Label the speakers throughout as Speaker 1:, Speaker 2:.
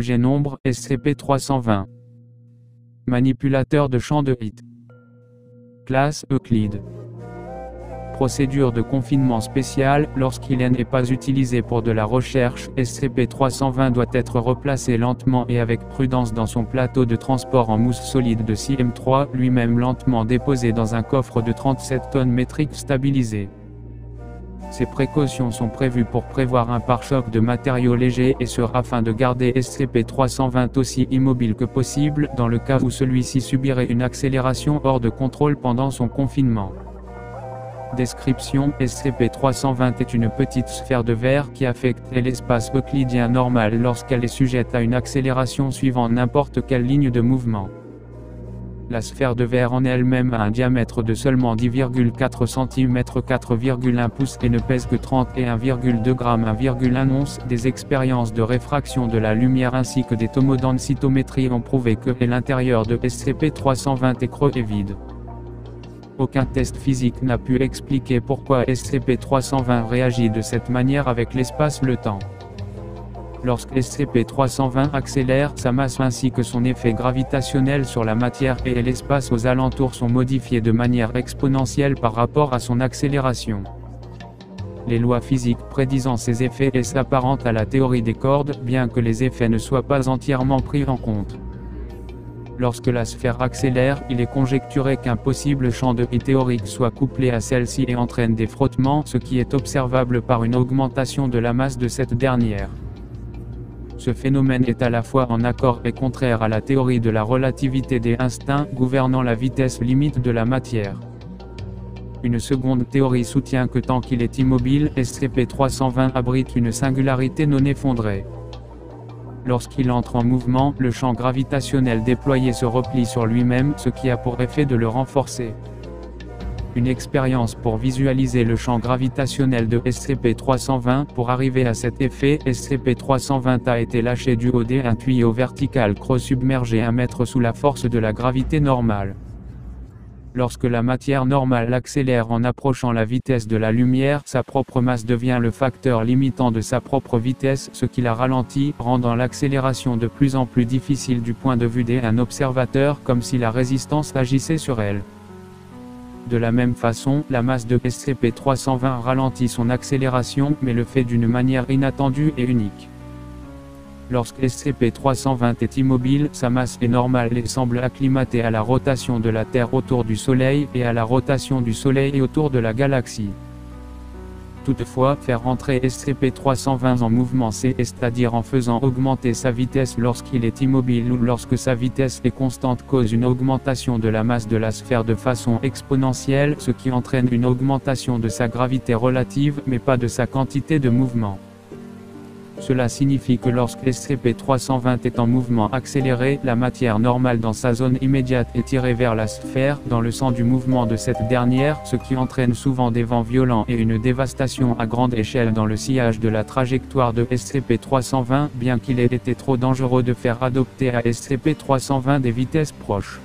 Speaker 1: objet nombre, SCP-320. Manipulateur de champ de Hit. Classe Euclide. Procédure de confinement spéciale, lorsqu'il n'est pas utilisé pour de la recherche, SCP-320 doit être replacé lentement et avec prudence dans son plateau de transport en mousse solide de CM3, lui-même lentement déposé dans un coffre de 37 tonnes métriques stabilisé. Ces précautions sont prévues pour prévoir un pare-choc de matériaux légers et afin de garder SCP-320 aussi immobile que possible, dans le cas où celui-ci subirait une accélération hors de contrôle pendant son confinement. Description: SCP-320 est une petite sphère de verre qui affecte l'espace euclidien normal lorsqu'elle est sujette à une accélération suivant n'importe quelle ligne de mouvement. La sphère de verre en elle-même a un diamètre de seulement 10,4 cm 4,1 pouces et ne pèse que 31,2 g 1,1 once. Des expériences de réfraction de la lumière ainsi que des tomodensitométries ont prouvé que l'intérieur de SCP-320 est creux et vide. Aucun test physique n'a pu expliquer pourquoi SCP-320 réagit de cette manière avec l'espace-le-temps. Lorsque SCP-320 accélère, sa masse ainsi que son effet gravitationnel sur la matière et l'espace aux alentours sont modifiés de manière exponentielle par rapport à son accélération. Les lois physiques prédisant ces effets s'apparentent à la théorie des cordes, bien que les effets ne soient pas entièrement pris en compte. Lorsque la sphère accélère, il est conjecturé qu'un possible champ de Hit théorique soit couplé à celle-ci et entraîne des frottements, ce qui est observable par une augmentation de la masse de cette dernière. Ce phénomène est à la fois en accord et contraire à la théorie de la relativité des instincts, gouvernant la vitesse limite de la matière. Une seconde théorie soutient que tant qu'il est immobile, SCP-320 abrite une singularité non effondrée. Lorsqu'il entre en mouvement, le champ gravitationnel déployé se replie sur lui-même, ce qui a pour effet de le renforcer. Une expérience pour visualiser le champ gravitationnel de SCP-320. Pour arriver à cet effet, SCP-320 a été lâché du haut d'un tuyau vertical creux submergé 1 mètre sous la force de la gravité normale. Lorsque la matière normale accélère en approchant la vitesse de la lumière, sa propre masse devient le facteur limitant de sa propre vitesse, ce qui la ralentit, rendant l'accélération de plus en plus difficile du point de vue d'un observateur, comme si la résistance agissait sur elle. De la même façon, la masse de SCP-320 ralentit son accélération, mais le fait d'une manière inattendue et unique. Lorsque SCP-320 est immobile, sa masse est normale et semble acclimatée à la rotation de la Terre autour du Soleil, et à la rotation du Soleil autour de la galaxie. Toutefois, faire entrer SCP-320 en mouvement c'est-à-dire en faisant augmenter sa vitesse lorsqu'il est immobile ou lorsque sa vitesse est constante cause une augmentation de la masse de la sphère de façon exponentielle, ce qui entraîne une augmentation de sa gravité relative, mais pas de sa quantité de mouvement. Cela signifie que lorsque SCP-320 est en mouvement accéléré, la matière normale dans sa zone immédiate est tirée vers la sphère, dans le sens du mouvement de cette dernière, ce qui entraîne souvent des vents violents et une dévastation à grande échelle dans le sillage de la trajectoire de SCP-320, bien qu'il ait été trop dangereux de faire adopter à SCP-320 des vitesses proches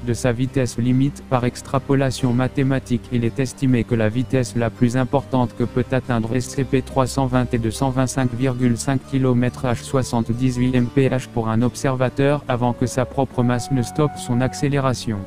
Speaker 1: de sa vitesse limite. Par extrapolation mathématique, il est estimé que la vitesse la plus importante que peut atteindre SCP-320 est de 125,5 km/h 78 mph pour un observateur, avant que sa propre masse ne stoppe son accélération.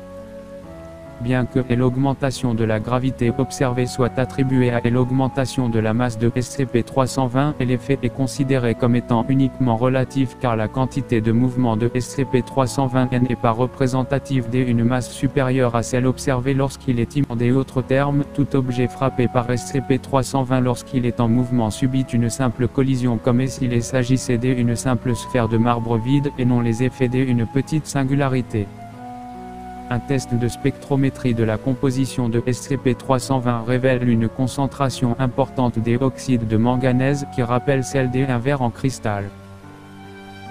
Speaker 1: Bien que l'augmentation de la gravité observée soit attribuée à l'augmentation de la masse de SCP-320, l'effet est considéré comme étant uniquement relatif car la quantité de mouvement de SCP-320 n'est pas représentative d'une masse supérieure à celle observée lorsqu'il est immobile. En d'autres termes, tout objet frappé par SCP-320 lorsqu'il est en mouvement subit une simple collision comme s'il s'agissait d'une simple sphère de marbre vide et non les effets d'une petite singularité. Un test de spectrométrie de la composition de SCP-320 révèle une concentration importante des oxydes de manganèse qui rappelle celle d'un verre en cristal.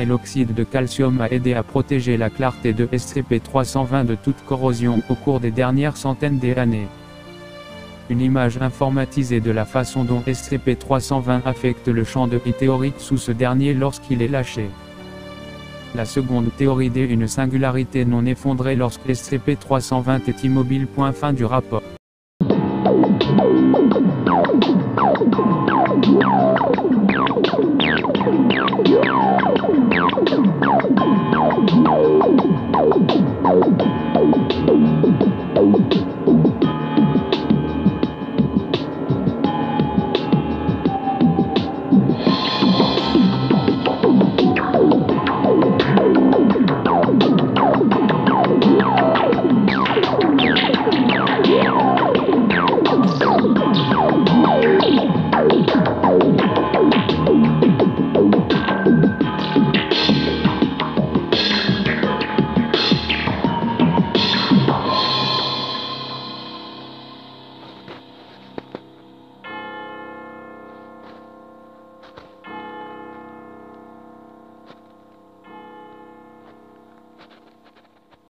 Speaker 1: Et l'oxyde de calcium a aidé à protéger la clarté de SCP-320 de toute corrosion au cours des dernières centaines d'années. Une image informatisée de la façon dont SCP-320 affecte le champ de Hit théorique sous ce dernier lorsqu'il est lâché. La seconde théorie d'une singularité non effondrée lorsque SCP-320 est immobile. Fin du rapport.